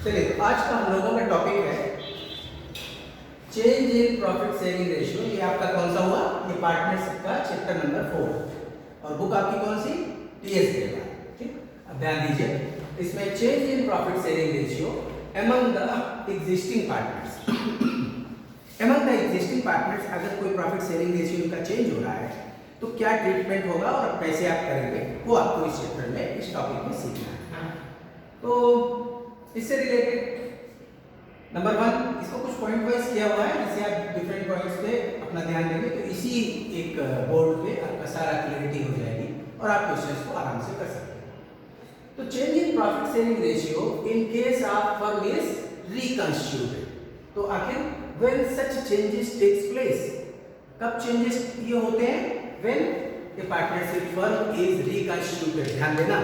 चलिए, तो आज का हम लोगों का टॉपिक है change in profit sharing ratio. ये आपका कौन सा हुआ? ये पार्टनरशिप का चैप्टर नंबर 4 और बुक आपकी कौन सी? टीएस के बाद। ठीक, अब ध्यान दीजिए, इसमें change in profit sharing ratio among the existing partners. Among the existing partners अगर कोई प्रॉफिट शेयरिंग रेशियो का चेंज हो रहा है तो क्या ट्रीटमेंट होगा और कैसे आप करेंगे, वो आपको इस चैप्टर में, इस टॉपिक में सीखना है। तो इससे रिलेटेड नंबर 1, इसको कुछ पॉइंट वाइज किया हुआ है, जिससे आप डिफरेंट पॉइंट्स पे अपना ध्यान देंगे तो इसी एक बोर्ड पे आपका सारा क्लैरिटी हो जाएगी और आप क्वेश्चंस को आराम से कर सकते हैं। तो change in profit sharing ratio in case of firm is reconstituted. तो आखिर when such changes takes place, कब चेंजेस ये होते हैं? When a partnership firm is reconstituted. ध्यान देना,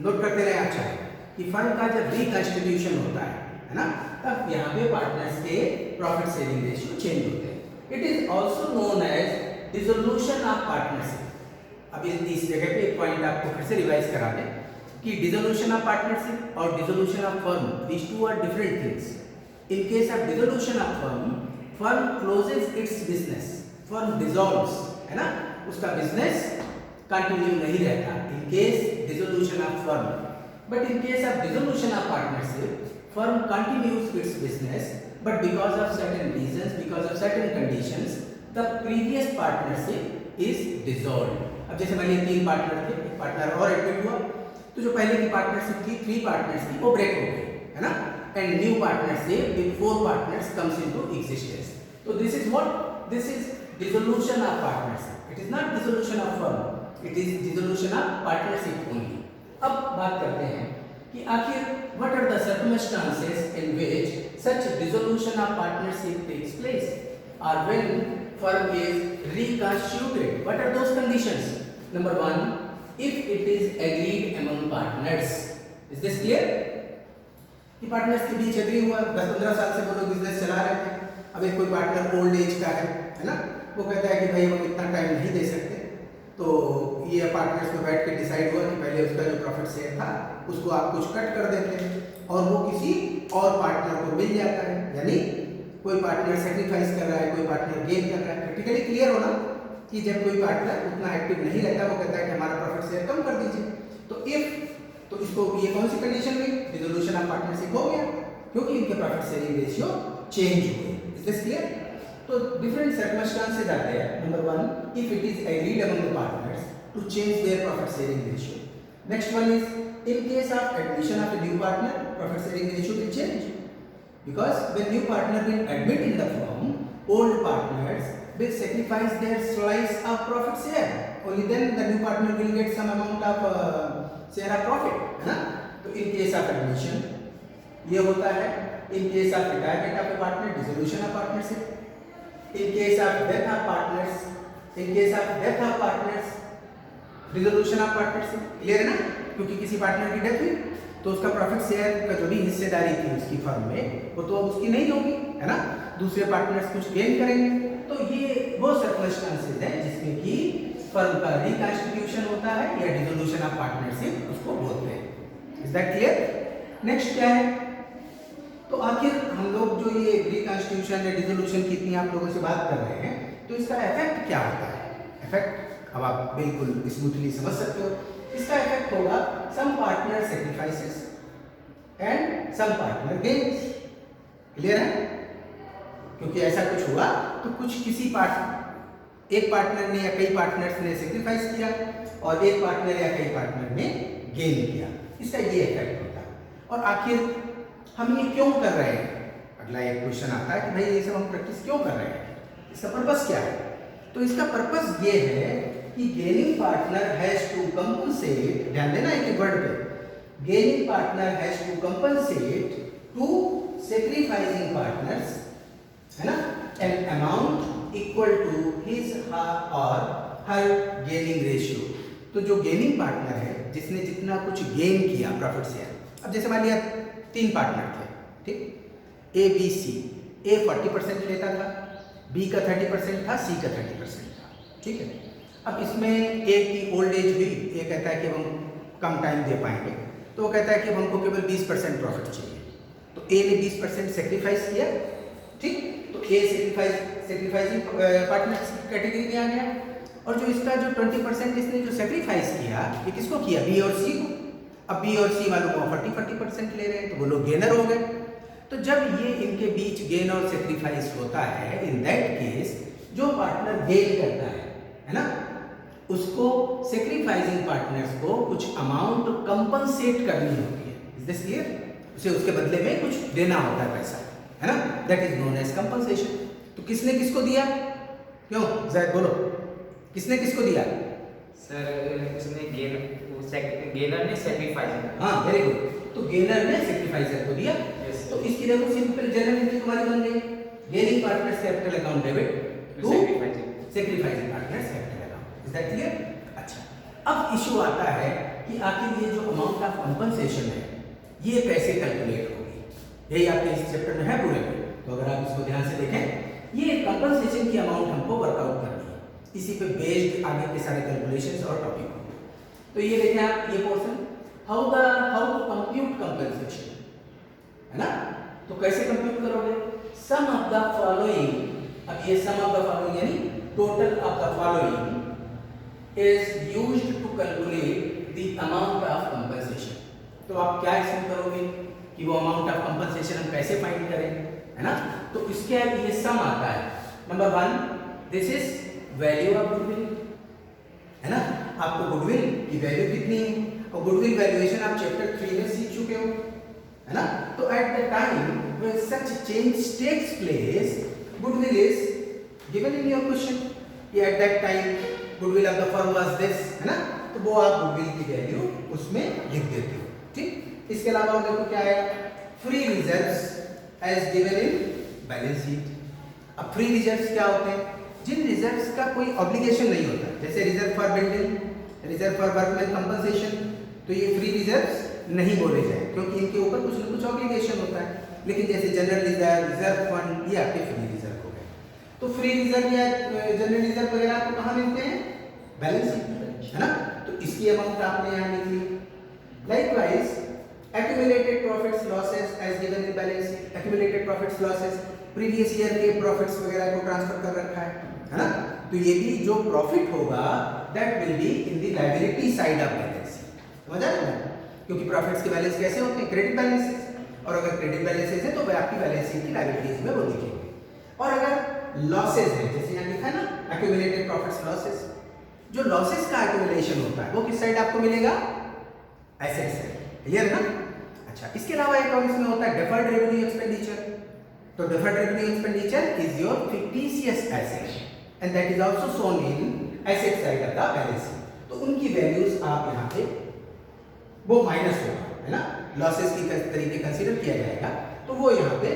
नोट करते रहे आप चाहे कि फर्म का जब रिकंस्टिट्यूशन होता है ना, तब यहाँ पे पार्टनर्स के प्रॉफिट शेयरिंग रेशियो चेंज होते हैं। It is also known as dissolution of partnership. अब इस जगह पे एक पॉइंट आपको फिर से रिवाइज करा दें कि डिसोल्यूशन ऑफ पार्टनरशिप और dissolution of firm, these two are different things. In case of dissolution of firm, firm closes its business, firm dissolves, है ना, उसका बिजनेस कंटिन्यू नहीं रहता in case dissolution of firm. But in case of dissolution of partnership, firm continues its business, but because of certain reasons, because of certain conditions, the previous partnership is dissolved. अब जैसे मान लीजिए 3 partner थे, एक partner और admit हुआ, तो जो पहले की पार्टनरशिप थी, 3 पार्टनर्स थी, वो ब्रेक हो गई, है ना, and new partnership with 4 partners comes into existence. तो this is what? This is dissolution of partnership. It is not dissolution of firm, it is dissolution of partnership only. अब बात करते हैं कि आखिर what are the circumstances in which such dissolution of partnership takes place, or when firm is reconstituted? What are those conditions? Number 1, if it is agreed among partners. Is this clear? कि partners के बीच agree हुआ, 10-15 साल से वो लोग business चला रहे थे। अब एक कोई पार्टनर ओल्ड एज का है ना, वो कहता है कि भाई हम इतना टाइम नहीं दे सकते, तो ये पार्टनर्स में बैठ के डिसाइड हुआ कि पहले उसका जो प्रॉफिट शेयर था उसको आप कुछ कट कर देते हैं और वो किसी और पार्टनर को मिल जाता है। यानी कोई पार्टनर सेक्रीफाइस कर रहा है, कोई पार्टनर गेन कर रहा है। प्रैक्टिकली क्लियर होना कि जब कोई पार्टनर उतना एक्टिव नहीं रहता, वो कहता है कि हमारा प्रॉफिट शेयर कम कर दीजिए, तो इसको ये कौन सी कंडीशन हुई? डिसोल्यूशन ऑफ पार्टनरशिप हो गया, क्योंकि इनके प्रॉफिट शेयरिंग रेशियो चेंज हुए। Is this clear? तो डिफरेंट सर्कमस्टांसेस आते हैं। Number 1, if it is agreed among the partners to change their profit sharing ratio. Next one is in case of admission of a new partner, profit sharing ratio will change, because when new partner will admit in the firm, old partners will sacrifice their slice of profit share. Only then the new partner will get some amount of share of profit, है ना? तो in case of admission ये होता है। in case of retirement of a partner, dissolution of partnership. in case of death of partners, in case of death of partners, dissolution of partnership. Clear है ना? क्योंकि किसी पार्टनर की death हुई तो उसका प्रॉफिट शेयर का जो भी हिस्सेदारी थी उसकी फर्म में, वो तो अब उसकी नहीं होगी, है ना, दूसरे पार्टनर्स कुछ गेन करेंगे। तो ये वो सर्कमस्टांसेस है जिसमें कि फर्म का रिकंस्टिट्यूशन होता है या डिसोल्यूशन ऑफ पार्टनरशिप उसको बोलते हैं। Is that clear? नेक्स्ट क्या है? तो आखिर हम लोग जो ये रिकंस्टिट्यूशन या डिसोल्यूशन की इतनी आप लोगों से बात कर रहे हैं, तो इसका इफेक्ट क्या होता है? इफेक्ट अब आप बिल्कुल स्मूथली समझ सकते हो। इसका इफेक्ट होगा some partner sacrifices and some partner gains. Clear है? क्योंकि ऐसा कुछ हुआ तो कुछ एक पार्टनर ने या कई पार्टनर्स ने सैक्रिफाइस किया और एक पार्टनर या कई पार्टनर ने गेन किया। इसका ये इफेक्ट होता है। और आखिर हम ये क्यों कर रहे हैं? अगला एक क्वेश्चन आता है कि भाई ये सब हम प्रैक्टिस क्यों कर रहे हैं, इसका पर्पस क्या है? तो इसका पर्पस ये है कि gaining partner has to compensate, ध्यान देना एक वर्ड पे, gaining partner has to compensate to sacrificing partners, है ना, an amount equal to his or her gaining ratio. तो जो गेनिंग पार्टनर है जिसने जितना कुछ गेन किया प्रॉफिट शेयर, अब जैसे मान लिया 3 पार्टनर थे, ठीक, ए बी सी, ए 40% लेता था, बी का 30% था, सी का 30% था, ठीक है। अब इसमें एक की ओल्ड एज हुई, ये कहता है कि हम कम टाइम दे पाएंगे, तो वो कहता है कि हमको केवल 20% प्रॉफिट चाहिए। ए ने 20% सेक्रीफाइस किया, ठीक, तो ए सेक्रीफाइसिंग पार्टनर्स की कैटेगरी में आ गया। और जो इसका जो 20% इसने जो सेक्रीफाइस किया, ये किसको किया? बी और सी को। अब बी और सी मालूम हो 40% ले रहे हैं, तो वो लोग गेनर हो गए। तो जब ये इनके बीच गेन और सेक्रीफाइस होता है, इन दैट केस जो पार्टनर गेन करता है ना, उसको सेक्रीफाइसिंग पार्टनर्स को कुछ अमाउंट कंपनसेट करनी होती है। Is this clear? उसे उसके बदले में कुछ देना होता है पैसा, है ना, that is known as compensation. तो किसने किसको दिया? क्यों जैद बोलो, किसने किसको दिया? सर उसने गेनर ने सेक्रीफाइस। हाँ वेरी गुड, तो गेनर ने सेक्रीफाइसर को दिया। Yes, तो इसकी देखो सिंपल जनरल एंट्री तुम्हारी बन गई, gaining partners capital account debit to sacrificing partners capital account. Is that clear? अच्छा, अब इशू आता है कि आखिर ये जो अमाउंट ऑफ कंपनसेशन है ये कैसे कैलकुलेट होगी? यही आपके इस चैप्टर में है पूरे में। तो अगर आप इसको ध्यान से देखें, ये कंपनसेशन की अमाउंट हमको वर्कआउट करनी है, इसी पे बेस्ड आगे के सारे कैलकुलेशंस और टॉपिक होंगे। तो ये देखें आप, ये portion how to compute compensation, है ना। तो कैसे कंप्यूट करोगे? सम ऑफ द फॉलोइंग, अब ये सम ऑफ द फॉलोइंग यानी total of the following is used to calculate the amount of compensation. तो आप क्या इसमें करोगे कि वो अमाउंट ऑफ कंपनसेशन हम कैसे फाइंड करें, है ना। तो इसके ये सम आता है। Number 1, this is value of goodwill, है ना। आपको गुडविल की वैल्यू कितनी है, और गुडविल वैल्यूएशन आप चैप्टर 3 में सीख चुके हो, है ना। तो at the time when such change takes place, goodwill is given in your question कि at that time goodwill of the firm was this, है ना। तो वो आप गुडविल की वैल्यू उसमें लिख देते हो, ठीक। इसके अलावा हम देखो क्या है, free reserves as given in balance sheet. अब फ्री रिजर्व्स क्या होते हैं? जिन रिजर्व्स का कोई ऑब्लिगेशन नहीं होता, जैसे reserve for building, reserve for workman compensation, तो ये फ्री रिजर्व्स नहीं बोले जाए क्योंकि इनके ऊपर कुछ न कुछ ऑब्लिगेशन होता है। लेकिन जैसे जनरल रिजर्व, रिजर्व फंड, ये आपके फ्री रिजर्व हो गए। तो फ्री रिजर्व या जनरल रिजर्व वगैरह आपको कहाँ मिलते हैं? बैलेंस शीट में, है ना। तो इसकी अमाउंट आपने यहाँ लिख ली। Likewise accumulated profits losses as given in balance sheet, accumulated profits losses previous year के प्रॉफिट्स वगैरह को ट्रांसफर कर रखा है ना। तो ये भी जो प्रॉफिट होगा that will be in the liability side of balance sheet. समझ आ रहा है? क्योंकि प्रॉफिट्स के बैलेंस कैसे होते हैं? क्रेडिट बैलेंसेस, और अगर क्रेडिट बैलेंसेस है तो वह आपकी बैलेंस शीट की लायबिलिटीज में वो दिखेंगे। और अगर लॉसेस है, जैसे यहाँ लिखा है ना accumulated profits losses, जो लॉसेस का एक्यूमुलेशन होता है वो किस साइड आपको मिलेगा? Asset side. क्लियर है ना? अच्छा, इसके अलावा एक और इसमें होता है डेफर्ड रेवेन्यू एक्सपेंडिचर। तो deferred revenue expenditure is your fictitious asset and that is also shown in asset side of the balance sheet. तो उनकी वैल्यूज आप यहाँ पे वो माइनस होगा, है ना। लॉसेस की तरीके कंसीडर किया जाएगा तो वो यहाँ पे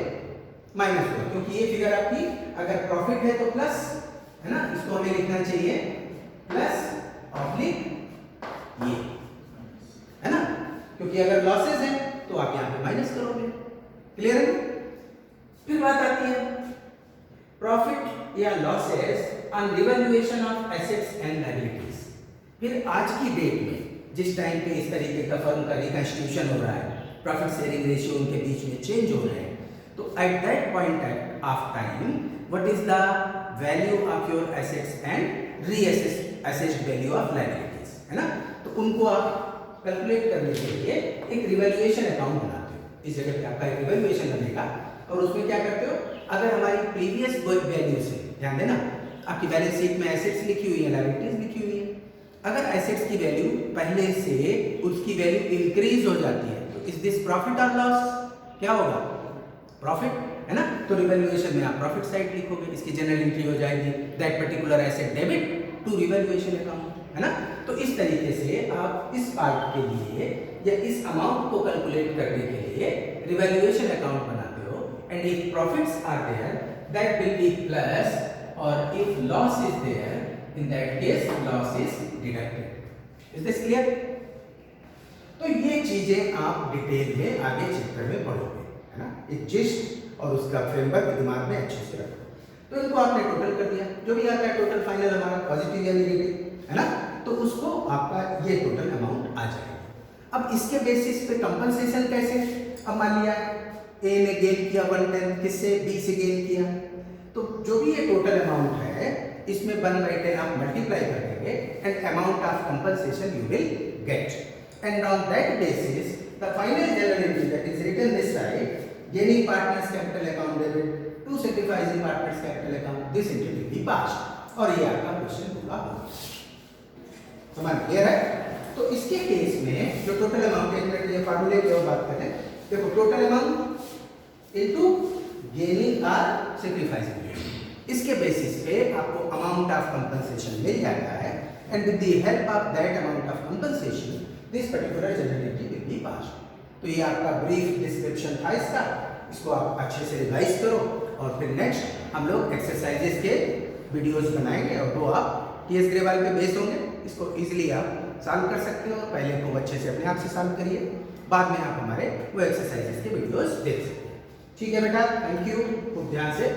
माइनस होगा, क्योंकि ये फिगर आपकी अगर प्रॉफिट है तो प्लस, है ना, इसको हमें लिखना चाहिए प्लस ऑब्लिक ये, है ना, क्योंकि अगर लॉसेस है तो आप यहाँ पे माइनस करोगे। क्लियर है? फिर बात आती है प्रॉफिट या losses on revaluation of assets and liabilities. फिर आज की डेट में जिस टाइम पे इस तरीके का फर्म का रिकंस्टिट्यूशन हो रहा है, प्रॉफिट शेयरिंग रेशियो उनके बीच में चेंज हो रहे हैं, तो at that point of time what is the value of your assets and reassessed value of liabilities, है ना। तो उनको आप कैलकुलेट करने के लिए एक रिवैल्यूएशन अकाउंट बनाते हो। इस जगह पे आपका एक रिवैल्यूएशन बनेगा और उसमें क्या करते हो, अगर हमारी प्रीवियस वैल्यू से, ध्यान देना आपकी बैलेंस शीट में एसेट्स लिखी हुई है, लायबिलिटीज लिखी हुई है, अगर एसेट्स की वैल्यू पहले से उसकी वैल्यू इंक्रीज हो जाती है तो इज दिस प्रॉफिट और लॉस? क्या होगा? प्रॉफिट, है ना। तो रिवैल्यूएशन में आप प्रॉफिट साइड लिखोगे, इसकी जनरल एंट्री हो जाएगी that particular asset debit to revaluation account, है ना। तो इस तरीके से आप इस पार्ट के लिए या इस अमाउंट को कैलकुलेट करने के लिए रिवैल्यूएशन अकाउंट बनाते हो, and if profits are there that will be plus, और if loss is there in that case loss is deducted. Is this clear? तो ये चीजें आप डिटेल में आगे चैप्टर में पढ़ोगे, है ना। एक जिस्ट और उसका फ्रेमवर्क दिमाग में अच्छे से रखो। तो इनको आपने टोटल कर दिया, जो भी आता है टोटल फाइनल हमारा पॉजिटिव या नेगेटिव, है ना, तो उसको आपका ये टोटल अमाउंट आ जाएगा। अब इसके बेसिस पे कंपनसेशन कैसे? अब मान लिया ए ने गेन किया 110, किससे? बी से गेन किया। तो जो भी ये टोटल अमाउंट है इसमें 1/10 आप मल्टीप्लाई कर देंगे and amount of compensation you will get and on that basis the final journal entry that is written this side gaining partners capital account debit to sacrificing partners capital account this entry will be passed और ये आपका question पूरा हो गया। समझ clear है? तो इसके केस में जो टोटल अमाउंट है ये फार्मूले की और बात करें, देखो टोटल अमाउंट इनटू गेनिंग और सैक्रिफाइसिंग, इसके बेसिस पे आपको अमाउंट ऑफ कंपनसेशन मिल जाता है and with the help of that amount of compensation this particular general entry will be passed. तो ये आपका ब्रीफ डिस्क्रिप्शन था इसको आप अच्छे से रिवाइज करो और फिर नेक्स्ट हम लोग एक्सरसाइजेस के वीडियोस बनाएंगे और वो आप टीएस ग्रेवाल पे बेस्ड होंगे, इसको इजीली आप सॉल्व कर सकते हो। पहले को अच्छे से अपने आप से सॉल्व करिए, बाद में आप हमारे वो एक्सरसाइजेस के वीडियोस देख सकते हैं। ठीक है बेटा, थैंक यू, खूब ध्यान से